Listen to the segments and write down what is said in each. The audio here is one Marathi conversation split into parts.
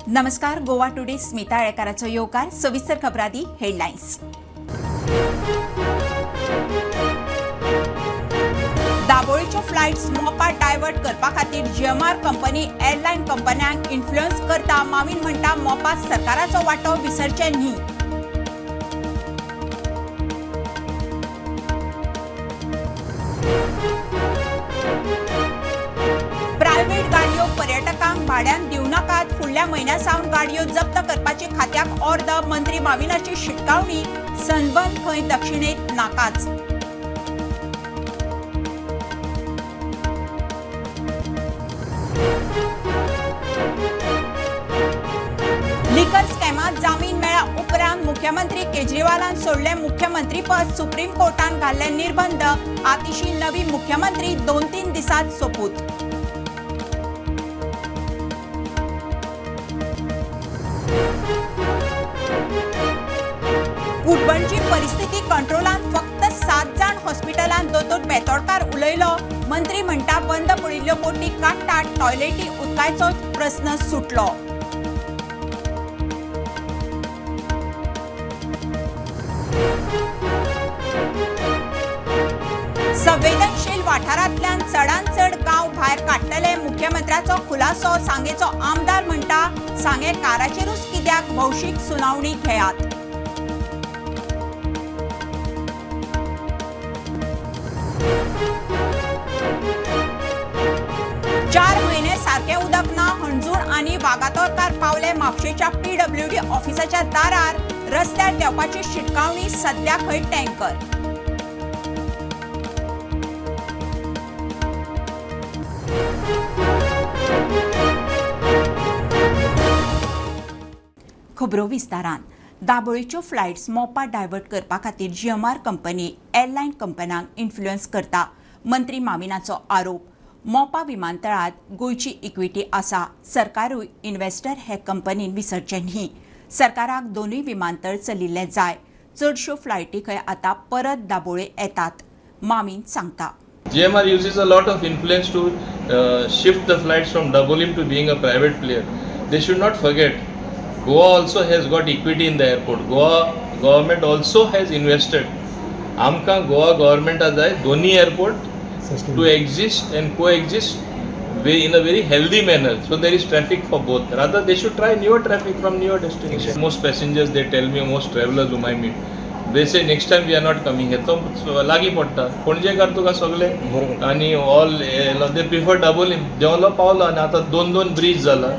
नमस्कार. गोवा टुडे स्मिता येळकाराचो येवकार. सविस्तर खबरादी हेडलायन्स. दाबोळीच्यो फ्लायट्स मोपाट डायवर्ट करपा खातीर जीएमआर कंपनी एअरलायन कंपन्यांक इन्फ्लुअन्स करता. माविन म्हणटा मोपात सरकाराचो वांटो विसरचे न्ही. प्रायव्हेट गाडयो पर्यटकांक भाड्यान दिवं नाकात. फुडल्या म्हयन्यासावन गाडयो जप्त करपाची खात्याक ऑर्द. मंत्री माविनाची शिटकावणी. सनबर्न खंय दक्षिणेत नाकाच. लिकर स्कॅमात जामीन मेळ्ळ्या उपरांत मुख्यमंत्री केजरीवालान सोडले मुख्यमंत्री पद. सुप्रीम कोर्टान घाल्ले निर्बंध. आतिशी नवी मुख्यमंत्री 2-3 दिसात सोपूत. कुटबंदची परिस्थिती कंट्रोलांत. फक्त 7 जाण हॉस्पिटलांत. दोतोर बेतोडकार उलयलो. मंत्री म्हणटा बंद पडिल्ल्यो बोटी काडटात. टॉयलेटी उदकाचो प्रस्न सुटलो. संवेदनशील वाठारांतल्यान चडांत चड गांव भायर काडटले. मुख्यमंत्र्याचो खुलासो. सांगेचो आमदार म्हणटा सांगे काराचेरूच कित्याक भौशीक सुनावणी घेयात. चार म्हयने सारखे उदक ना. हणजूण आनी वागातोरकार पावले म्हापशेच्या पीडब्ल्यूडी ऑफिसाच्या दारार. रस्त्यार देवपाची शिटकावणी. सध्या खंय टँकर. खबरो विस्तारान. दाबोळीच्यो फ्लायट्स मोपाट डायवर्ट करपा खातीर जीएमआर कंपनी एअरलायन कंपन्यांक इन्फ्लुअन्स करता. मंत्री माविनाचो आरोप. मोपा विमानतळात गोंयची इक्विटी आसा. सरकारूय इन्व्हेस्टर हे कंपनीन विसरचे न्ही. सरकाराक दोनूय विमानतळ चलिल्ले जाय. चडश्यो फ्लायटी खंय आतां परत दाबोळे येतात. माविन सांगता. GMR uses a lot of influence to shift the flights from Dabolim to being a private player. They should not forget, Goa also has got equity in the airport. Goa government also has invested. Amka Goa government has doni airport to exist and coexist in a very healthy manner. So there is traffic for both. Rather they should try newer traffic from newer destinations. Most passengers they tell me, most travelers whom I meet, they say next time we are not coming here. So लागी पडटा. पणजेकार तुका सगळे आनी ऑल दे प्रिफर दाबोलीम. देंवलो पावलो आनी आतां 2 ब्रिज जाला.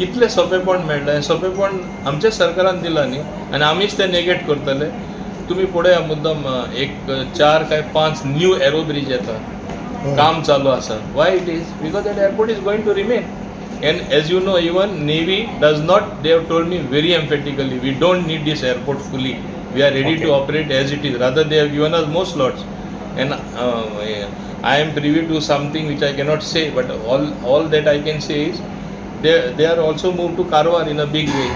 इतले सोंपेपण मेळ्ळें. सोंपेपण आमच्या सरकारान दिला न्ही आनी आमीच ते नेगेट करतले. तुम्ही पळया मुद्दम एक 4 काय 5 न्यू एरो ब्रिज येता. काम चालू आसा. Why it is because that airport is going to remain. And as you know, even Navy does not, they have told me very emphatically, we don't need this airport fully. We are ready to operate as it is. Rather, they have given us more slots. And I am privy to something which I cannot say, but all that I can say is they are also moved to Karwar in a big way.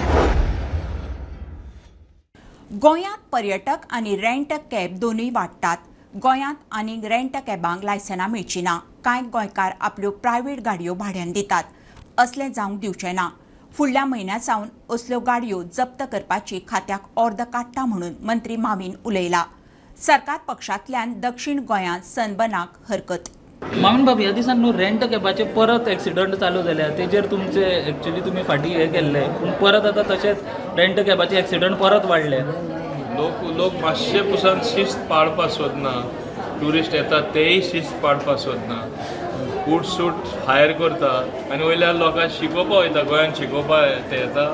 गोंयांत पर्यटक आनी रेंट कॅब दोनूय वाडटात. गोंयांत आनी रेंट कॅबांक लायसनां मेळची ना. कांय गोंयकार आपल्यो प्रायव्हेट गाडयो भाड्यान दितात. असले जावंक दिवचे ना. फुडल्या म्हयन्या सावन असल्यो गाडयो जप्त करपाची खात्याक ऑर्द काडटा म्हणून मंत्री माविन उलयला. सरकार पक्षांतल्यान दक्षिण गोंयांत सनबर्नाक हरकत. माविन बाब, ह्या दिसान न्हू रेंट कॅबाचे परत एक्सिडंट चालू जाल्या. तेजेर तुमचे एक्चुअली तुमी फाटीं हे केल्ले, पूण परत आतां तशेंच रेंट कॅबाचे एक्सिडंट परत वाडले. लोक मातशे पुसान शिस्त पाळपाक सोदना. ट्युरिस्ट येतात तेय शिस्त पाळपाक सोदना. फूड सूट हायर करता आनी वयल्या लोकांक शिकोवपा वयता. गोंयांत शिकोवपा ते येता.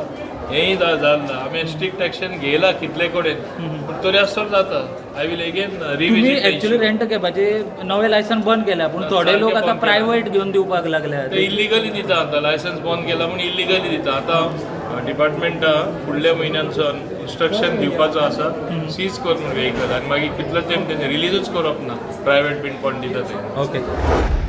हेंय जाल्ला. आमी स्ट्रिक्ट एक्शन घेयला कितले कडेन, पूण तरी आसतना जाता. I will again revisit. Actually rent कॅबाचे नवे लायसन बंद केल्या, पूण थोडे लोक आतां प्रायव्हेट घेवन दिवपाक लागल्या. ते इलिगली दिता. आतां लायसन्स बंद केला पूण इलिगली दिता. आतां डिपार्टमेंटा फुडल्या म्हयन्यांतसून इन्स्ट्रक्शन दिवपाचो आसा सीज कर म्हणून व्हेकल. आनी मागीर कितलो टायम तेणे रिलीजूच करप ना. प्रायव्हेट बीन कोण दिता ते. ओके.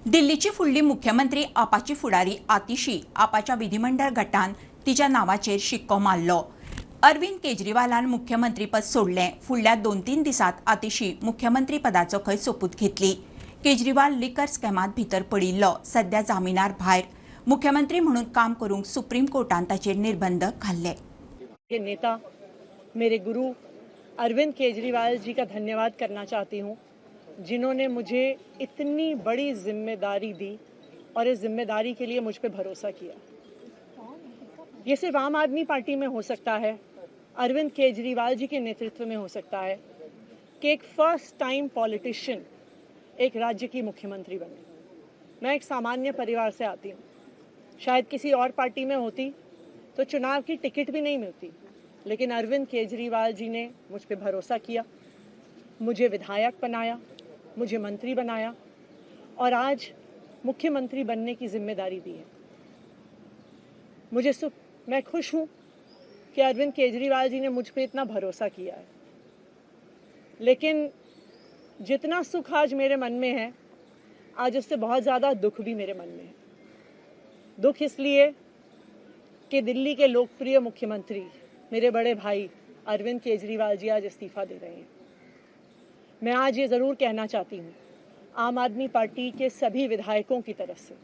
दिल्लीची फुडली मुख्यमंत्री आपाची फुडारी आतिशी आपाच्या विधिमंडळ गटान तिच्या नावाचेर शिक्को मारलो. अरविंद केजरीवालान मुख्यमंत्रीपद सोडलें. फुडल्या 2-3 दिसांत आतिशी मुख्यमंत्री पदाचो खंय सोपूत घेतली. केजरीवाल लिकर स्कॅमात भितर पडिल्लो. सध्या जामिनार भायर. मुख्यमंत्री म्हणून काम करूंक सुप्रीम कोर्टान ताचेर निर्बंध घाल्ले. के नेता मेरे गुरु अरविंद केजरीवाल जी का धन्यवाद करना चाहती हूँ, जिन्होंने मुझे इतनी बड़ी जिम्मेदारी दी और इस जिम्मेदारी के लिए मुझ पे भरोसा किया. ये सिर्फ आम आदमी पार्टी में हो सकता है, अरविंद केजरीवाल जी के नेतृत्व में हो सकता है कि एक फर्स्ट टाइम पॉलिटिशियन एक राज्य की मुख्यमंत्री बने. मैं एक सामान्य परिवार से आती हूँ. शायद किसी और पार्टी में होती तो चुनाव की टिकट भी नहीं मिलती, लेकिन अरविंद केजरीवाल जी ने मुझ पे भरोसा किया, मुझे विधायक बनाया, मुझे मंत्री बनाया और आज मुख्यमंत्री बनने की जिम्मेदारी दी है. मैं खुश हूँ कि अरविंद केजरीवाल जी ने मुझ पे इतना भरोसा किया है, लेकिन जितना सुख आज मेरे मन में है, आज उससे बहुत ज़्यादा दुख भी मेरे मन में है. दुख इसलिए कि दिल्ली के लोकप्रिय मुख्यमंत्री मेरे बड़े भाई अरविंद केजरीवाल जी आज इस्तीफा दे रहे हैं. मैं आज ये ज़रूर कहना चाहती हूँ आम आदमी पार्टी के सभी विधायकों की तरफ से,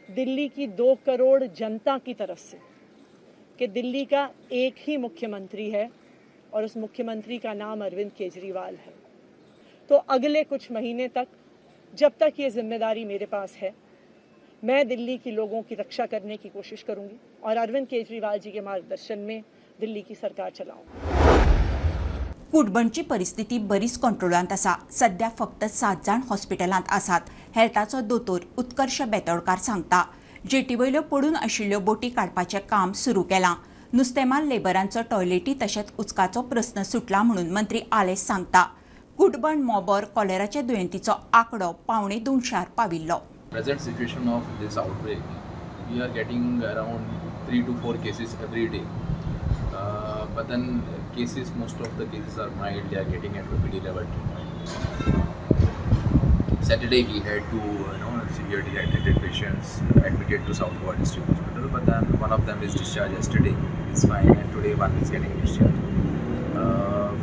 दिल्ली की 2 करोड़ जनता की तरफ से, कि दिल्ली का एक ही मुख्यमंत्री है और उस मुख्यमंत्री का नाम अरविंद केजरीवाल है. तो अगले कुछ महीने तक, जब तक ये जिम्मेदारी मेरे पास है, मैं दिल्ली के लोगों की रक्षा करने की कोशिश करूंगी और अरविंद केजरीवाल जी के मार्गदर्शन में दिल्ली की सरकार चलाऊंगी. कुडबणची परिस्थिती बरीच कंट्रोलांत आसा. सध्या फक्त 7 जाण हॉस्पिटलांत आसात. हेल्थाचो दोतोर उत्कर्ष बेतोडकार सांगता. जेटीवयल्यो पडून आशिल्ल्यो बोटी काडपाचें काम सुरू केलां. नुस्तेमार लेबरांचो टॉयलेटी तशेंच उदकाचो प्रस्न सुटला म्हणून मंत्री आलेस सांगता. कुडबण मोबोर कॉलेराच्या दुयेंतीचो आंकडो 250 पाविल्लो. Present situation of this outbreak, we are getting around 3 to 4 cases every day. But then cases, most of the cases are mild. They are getting at OPD level treatment. Saturday we had 2 severe dehydrated patients admitted to South Goa District Hospital. But then one of them is discharged yesterday. Is fine, and today one is getting discharged.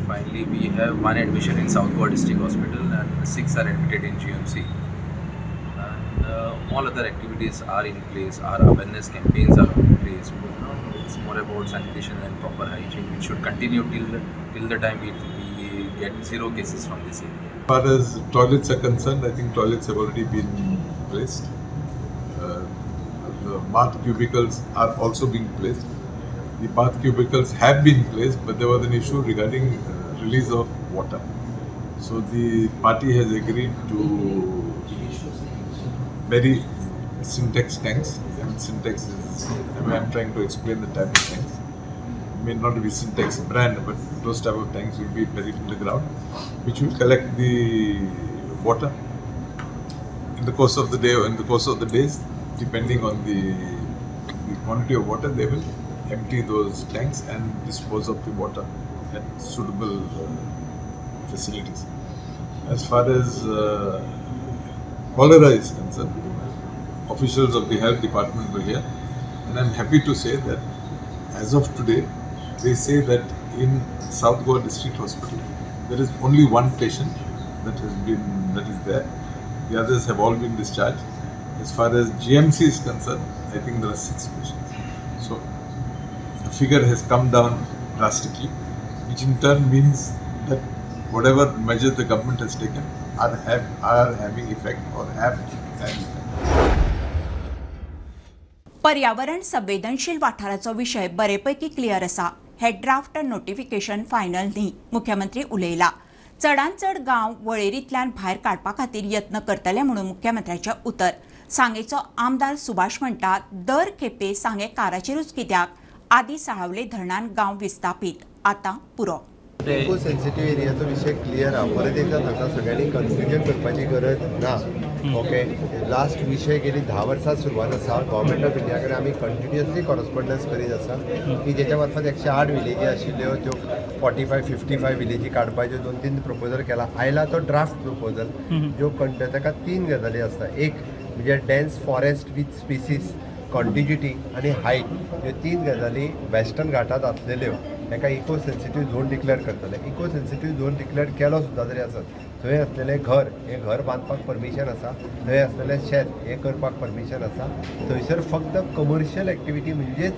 Finally, we have 1 admission in South Goa District Hospital and 6 are admitted in GMC. All other activities are in place. Our awareness campaigns are in place. It's more about sanitation and proper hygiene, which should continue till the time we get 0 cases from this area. As far as toilets are concerned, I think toilets have already been placed. The bath cubicles are also being placed. The bath cubicles have been placed, but there was an issue regarding release of water. So the party has agreed to bury Syntex tanks, and Syntex is, I'm trying to explain the type of tanks. It may not be Syntex brand, but those type of tanks will be buried in the ground, which will collect the water in the course of the day or in the course of the days, depending on the quantity of water. They will empty those tanks and dispose of the water at suitable facilities. As far as cholera is concerned, officials of the health department were here, and I'm happy to say that as of today, they say that in South Goa District Hospital there is only 1 patient that is there. The others have all been discharged. As far as GMC is concerned, I think there are 6 patients. So the figure has come down drastically, which in turn means that whatever measures the government has taken are having effect or have had effect. पर्यावरण संवेदनशील वाठाराचो विशय बरेपैकी क्लियर आसा. हे ड्राफ्ट नोटिफिकेशन फायनल न्ही. मुख्यमंत्री उलयला. चडांत चड गांव वळेरींतल्यान भायर काडपा खातीर यत्न करतले म्हणून मुख्यमंत्र्याचें उतर. सांगेचो आमदार सुभाष म्हणटा, दर खेपे सांगे काराचेरूच कित्याक आदी साळावले धरणान गांव विस्थापीत. आतां पुरो. खूब सेन्सिटीव एरियाचो विशय क्लियर आहा. परत एकदा सांगता, सगळ्यांनी कन्फ्युजन करपाची गरज ना. ओके, लास्ट विषय गेली 10 वर्सां सुरवात आसा. गव्हर्मेंट ऑफ इंडिया कडेन आमी कंटिन्युअसली कॉरस्पॉन्डन्स करीत आसा की जेच्या मार्फत 108 विलेजी आशिल्ल्यो ज्यो 45-55 विलेजी काडपाच्यो 2-3 प्रपोजल केला. आयला तो ड्राफ्ट प्रपोजल ज्यो ताका 3 गजाली आसता. एक म्हणजे डेन्स फॉरेस्ट विथ स्पिसीस, कॉन्टिग्युटी आनी हायट, ह्यो 3 गजाली वेस्टर्न घाटांत आसलेल्यो ताका इको सेन्सिटीव झोन डिक्लेअर करतले. इको सेन्सिटीव झोन डिक्लेअर केलो सुद्दां जरी आसत थंय असलेलें घर हें घर बांदपाक परमिशन आसा, थंय असलेलें शेत हें करपाक परमिशन आसा. थंयसर फक्त कमर्शियल एक्टिविटी म्हणजेच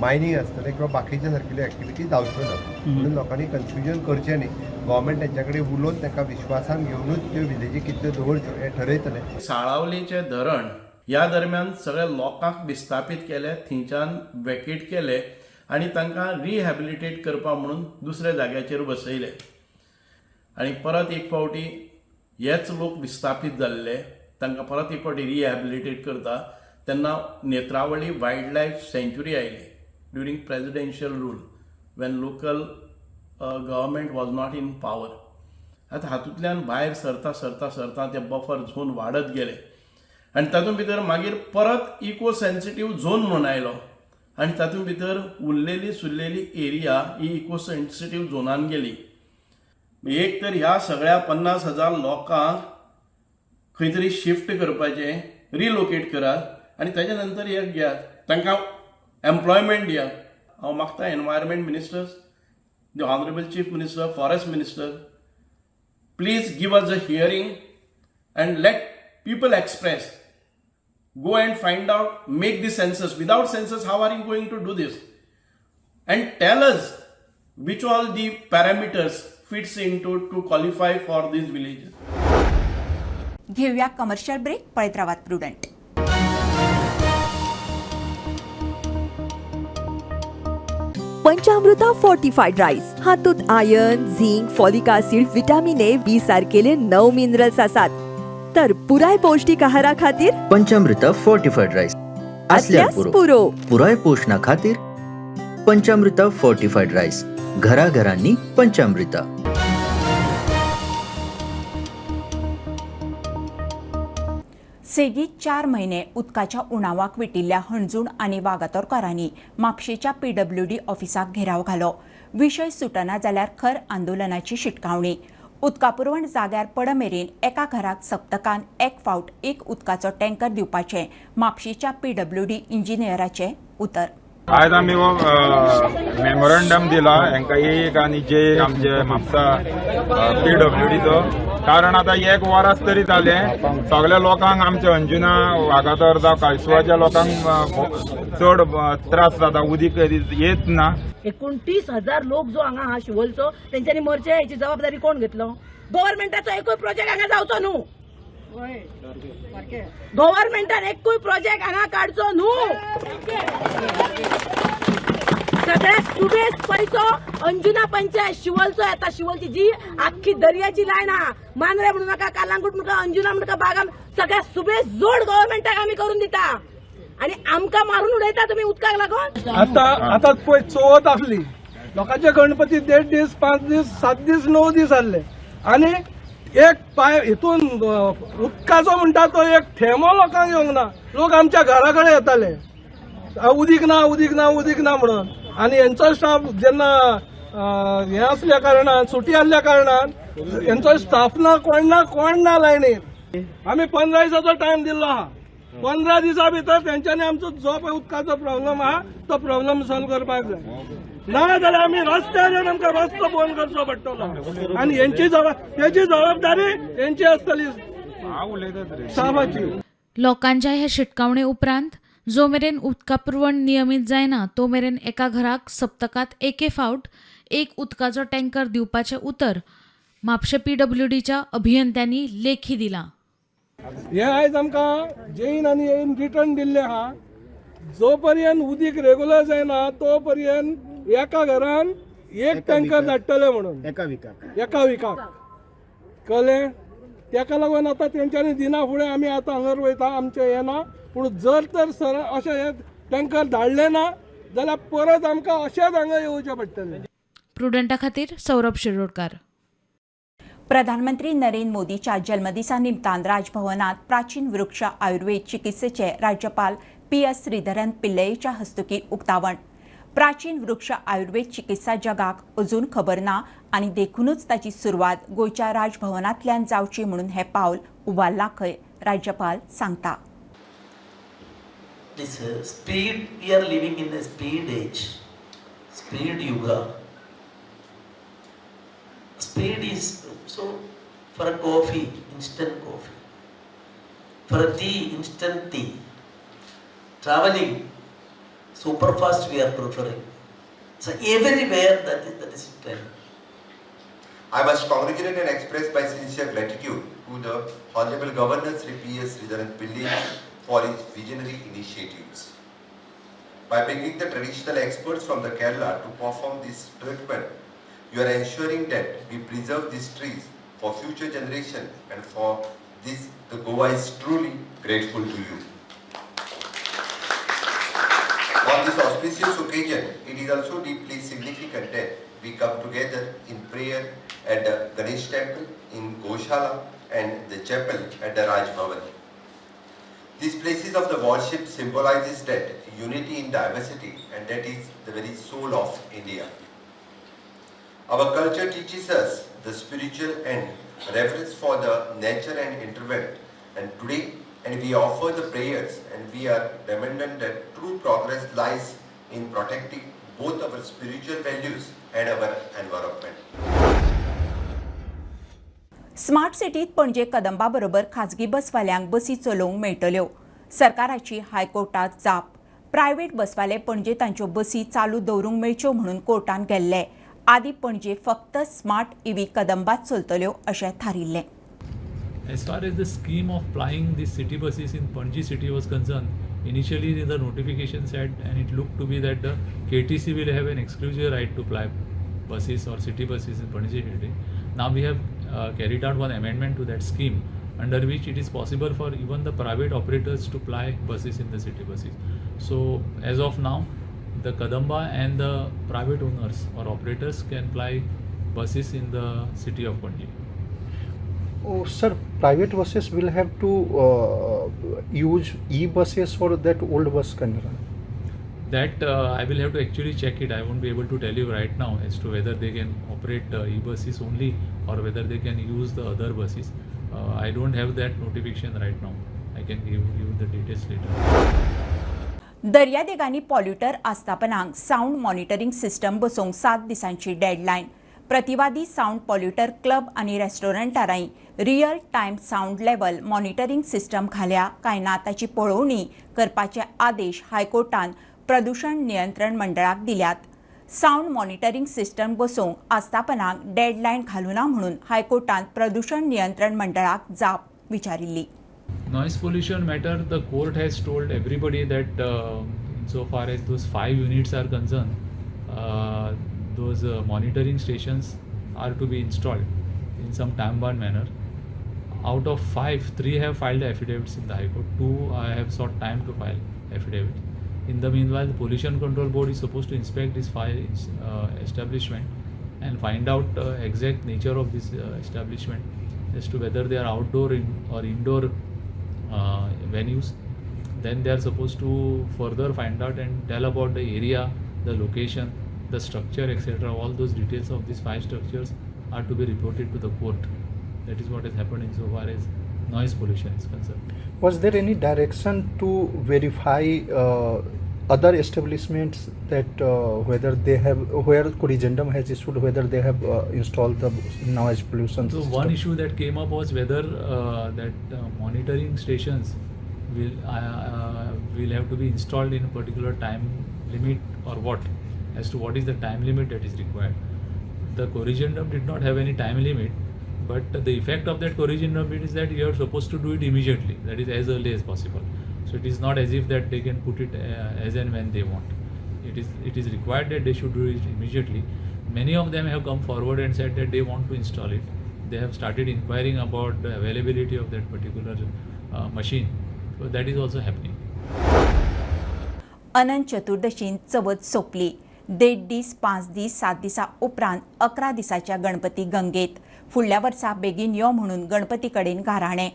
मायनिंग आसतलें किंवा बाकीच्या सारकिल्यो एक्टिविटी जावच्यो ना. म्हणून लोकांनी कन्फ्युजन करचें न्ही. गव्हर्मेंट तेंच्या कडेन उलोवन ताका विश्वासान घेवनूच त्यो विलेजी कितल्यो दवरच्यो हें ठरयतले. साळावलीचें धरण ह्या दरम्यान सगळ्या लोकांक विस्थापीत केले, थंयच्यान वॅकेट केले आनी तांकां रिहॅबिलिटेट करपा म्हणून दुसऱ्या जाग्याचेर बसयले. आनी परत एक फावटी हेच लोक विस्थापीत जाल्ले तांकां परत एक फावटी रिहॅबिलिटेट करता तेन्ना नेत्रावळी वायल्ड लायफ सँच्युरी आयली during presidential rule when local government was not in power. आतां हातूंतल्यान भायर सरता सरता सरता ते बफर झोन वाडत गेले आनी तातूंत भितर मागीर परत इको सेन्सिटीव झोन म्हणून आयलो आनी तातूंत भितर उरलेली सुरलेली एरिया ही इको सेन्सिटीव झोनान गेली. एक तर ह्या सगळ्या 50,000 लोकांक खंय तरी शिफ्ट करपाचें, रिलोकेट करात आनी ताच्या नंतर एक घेयात तांकां एम्प्लॉयमेंट दियात. हांव मागता environment ministers, the honourable chief minister, forest minister, please give us a hearing and let people express. Go and find out, make the census. Without census, how are you going to do this? And tell us which all the parameters fits into to qualify for these villages. घेऊया कमर्शियल ब्रेक. पळत रावात प्रुडंट. पंचामृता फोर्टिफाईड राईस हातूंत iron, zinc, folic acid, vitamin A, B सारकेले 9 मिनरल्स आसात. तर पुराय पौष्टिक आहारा खातीर पंचामृता फोर्टिफाईड राईस असल्यास पुरो. पुराय पोषणा खातीर पंचामृता फोर्टिफाईड राईस. घराघरांनी पंचामृता. सेगीत 4 महिने उदकाच्या उणावाक विटिल्ल्या हणजूण आनी वागातोरकारांनी म्हापशेच्या PWD ऑफिसाक घेराव घालो. विशय सुटना जाल्यार खर आंदोलनाची शिटकावणी. उदका पुरवण जाग्यार पडमेरेन एका घराक सप्तकान एक फावट एक उदकाचो टँकर दिवपाचें म्हापशेच्या PWD इंजिनियराचें उतर. आज आमी हो मेमोरंडम दिला हांकां एक आनी जे आमचे म्हापसा PWDचो. कारण आतां एक वरास तरी जालें सगळ्या लोकांक आमच्या अंजुना वागातोर जावं कालसुवाच्या लोकांक चड त्रास जाता. उदीक येत ना. 29,000 लोक जो हांगा हा शिवोलचो तेंच्यांनी मरचे हेची जबाबदारी कोण घेतलो? गव्हर्नमेंटाचो एकूय प्रोजेक्ट हांगा जावचो न्हू. गव्हर्नमेंटान एकूय प्रोजेक्ट हांगा काडचो न्हू. सगळ्यात सुबेज पैसो अंजुना पंचायत शिवोलचो येता. शिवोलची जी आख्खी दर्याची लायन हा, मांद्रे म्हणू नाका, कालांगूट म्हणू नका, अंजुना म्हणू नका, बागा, सगळ्यात सुबेज जोड गव्हर्नमेंटाक आमी करून दिता आणि आमकां मारून उडयता तुमी उदकाक लागून. आता पळय चवथ आसली, लोकांचे गणपती 1.5 दीस, 5 दीस, 7 दीस, 9 दीस जाल्ले आणि एक पाय हितून उदकाचो म्हणटा तो एक थेंबो लोकांक येवंक ना. लोक आमच्या घरा कडेन येताले उदीक ना उदीक ना उदीक ना म्हणून. आणि यांचो स्टाफ जेन्ना हे असल्या कारणान सुटी आसल्या कारणान यांचो स्टाफ ना, कोण ना लायनीर. आमी 15 दिसाचो टायम दिल्लो आहा. 15 दिसा भितर तेंच्यांनी आमचो जो पळय उदकाचो प्रॉब्लेम आहा तो प्रॉब्लेम सॉल्व करपाक जाय. ना जाल्यार आमी रस्त्यार येवन आमकां रस्तो बंद करचो पडटलो आनी तेची जबाबदारी तेंची आसतली स्टाफाची. लोकांच्या ह्या शिटकावणे उपरांत जो मेरेन उदका पुरवण नियमीत जायना तो मेरेन एका घराक सप्तकात एके फावट एक उदकाचो टँकर दिवपाचें उतर म्हापशे PWDच्या अभियंत्यांनी लेखी दिला. हे आयज आमकां जेईन आनी येईन रिटर्न दिल्ले आहा. जो पर्यंत उदीक रेग्युलर जायना तो पर्यंत एका घरान एक टँकर धाडटले म्हणून एका विकाक कळ्ळें. तेका लागून आतां तेंच्यांनी दिना फुडें आमी आतां हांगर वयता. आमचें हें ना, पूण जर तर सर अशें हे टँकर धाडले ना जाल्यार परत आमकां अशेंच हांगा येवचें पडटलें. प्रुडंटा खातीर सौरभ शिरोडकार. प्रधानमंत्री नरेंद्र मोदीच्या जन्मदिसा निमतान राजभवनात प्राचीन वृक्ष आयुर्वेद चिकित्सेचे राज्यपाल PS श्रीधरन पिल्लयच्या हस्तुकी उक्तावण. प्राचीन वृक्ष आयुर्वेद चिकित्सा जगाक अजून खबर ना आणि देखूनच ताची सुरवात गोयच्या राजभवनांतल्यान जावची म्हणून हे पावल उबारला खंय राज्यपाल सांगता. This speed, we are living in a speed age, speed yuga. speed is so for a coffee, instant coffee, for a tea, instant tea, traveling super fast we are preferring. So everywhere that is trend. I must congratulate and express my sincere gratitude to the Honorable Governor Sri P.S. Sridharan Pillai for his visionary initiatives. By bringing the traditional experts from the Kerala to perform this treatment, you are ensuring that we preserve these trees for future generation, and for this the Goa is truly grateful to you. On this auspicious occasion, it is also deeply significant that we come together in prayer at the Ganesh temple in Goshala and the chapel at the Raj Bhavan. These places of the worship symbolizes that unity in diversity, and that is the very soul of India. Our culture teaches us the spiritual and reverence for the nature and environment, and today we offer the prayers, and we are reminded that true progress lies in protecting both our spiritual values and our environment. Smart सिटीत पणजे कदंबा बरोबर खाजगी बसवाल्यांक बसी चलोवंक मेळटल्यो. सरकाराची हायकोर्टात जाप. प्रायव्हेट बसवाले पणजे तांच्यो बसी चालू दवरूंक मेळच्यो म्हणून कोर्टान गेल्ले. आदी पणजे फक्त स्मार्ट ईव्ही कदंबात चलतल्यो अशें थारिल्लें. As far as the scheme of plying these city buses in Panji city was concerned, initially the notification said, and it looked to be that the KTC will have an exclusive right to ply buses or city buses in Panji city. Now we have carried out one amendment to that scheme, under which it is possible for even the private operators to ply buses in the city buses. So as of now, the Kadamba and the private owners or operators can ply buses in the city of Panji. Oh, sir, private buses will have to use e-buses or that old bus can run? That I will have to actually check it. I won't be able to tell you right now as to whether they can operate e-buses only or whether they can use the other buses. I don't have that notification right now. I can give you the details later. दर्यादेगांनी पॉल्युटर आस्थापनांक साऊंड मॉनिटरिंग सिस्टम बसोवंक 7 दिसांची डेडलायन. प्रतिवादी साऊंड पॉल्युटर क्लब आनी रेस्टॉरंटांनी real time sound level monitoring system घाल्या काय ना ताची पळोवणी करपाचे आदेश हायकोर्टान प्रदूषण नियंत्रण मंडळाक दिल्यात. साऊंड मॉनिटरिंग सिस्टम बसोवंक आस्थापनांक डेडलायन घालूना म्हणून हायकोर्टान प्रदूषण नियंत्रण मंडळाक जाप विचारिल्ली. Noise pollution matter, the court has told everybody that insofar as those 5 units are concerned, those monitoring stations are to be installed in some time-bound manner. Out of 5, 3 have filed affidavits in the High Court, 2 I have sought time to file affidavits. In the meanwhile, the Pollution Control Board is supposed to inspect this establishment and find out exact nature of this establishment as to whether they are outdoor or indoor venues. Then they are supposed to further find out and tell about the area, the location, the structure, etc. All those details of these 5 structures are to be reported to the court. That is what has happened insofar as noise pollution is concerned. Was there any direction to verify other establishments that whether they have, where Corrigendum has issued, whether they have installed the noise pollution So system? one issue that came up was whether that monitoring stations will have to be installed in a particular time limit or what, as to what is the time limit that is required. The Corrigendum did not have any time limit, but the effect of that Corrigendum is that you are supposed to do it immediately, that is as early as possible. So it is not as if that they can put it as and when they want. It is required that they should do it immediately. Many of them have come forward and said that they want to install it. They have started inquiring about the availability of that particular machine. So that is also happening. अनंत चतुर्दशीन चवथ सोंपली. 1.5 दीस 5 दीस 7 दिसां उपरांत 11 दिसाच्या गणपती गंगेत. फुडल्या वर्सा बेगीन यो म्हणून गणपती कडेन गाराणें.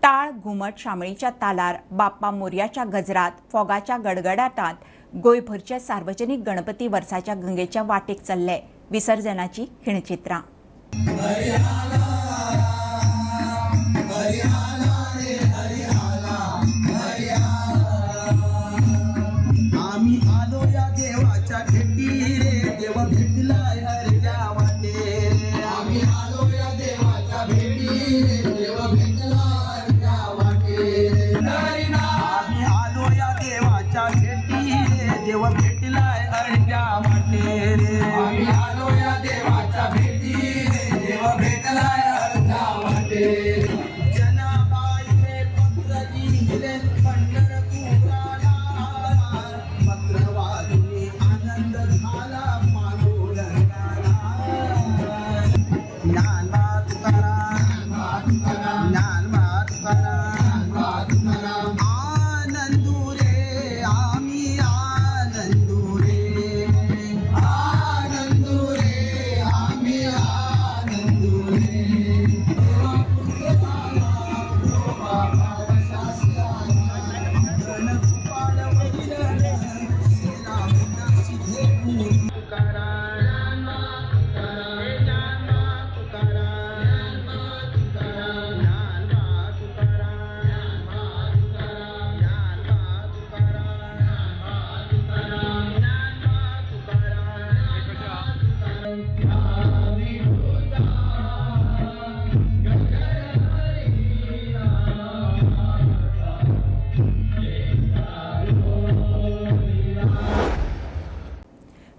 टाळ घुमट शामेळीच्या तालार, बाप्पा मोरयाच्या गजरात, फोगाच्या गडगडाटांत गोंयभरचे सार्वजनीक गणपती वर्साच्या गंगेच्या वाटेक चल्ले. विसर्जनाची खिणचित्रां. आम्ही आलो या देवाच्या भेटी रे, देव भेटलाय हर गावाते. आम्ही आलो देव भेटलाय अळंजा वाटे रे आम्ही आलो या देवाच्या भेटी रे देव भेटलाय अळंजा वाटे जनाबाईने पत्र लिहिले पंढरपुराला पत्र वाचून आनंद झाला पांडुरंगाला ज्ञानबा तुकाराम ज्ञानबा तुकाराम आनंदू रे आम्ही आनंदू रे आम्ही आनंदू रे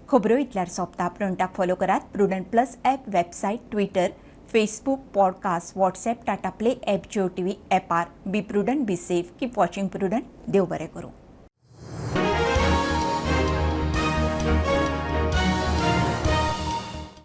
खबरो इतल्यार सोंपता. प्रुडंटाक फॉलो करात. Prudent plus app, website, Twitter, Facebook, podcast, WhatsApp, Tata play app, Jio TV ॲपार. Be Prudent, be safe, keep watching Prudent. देव बरें करूं.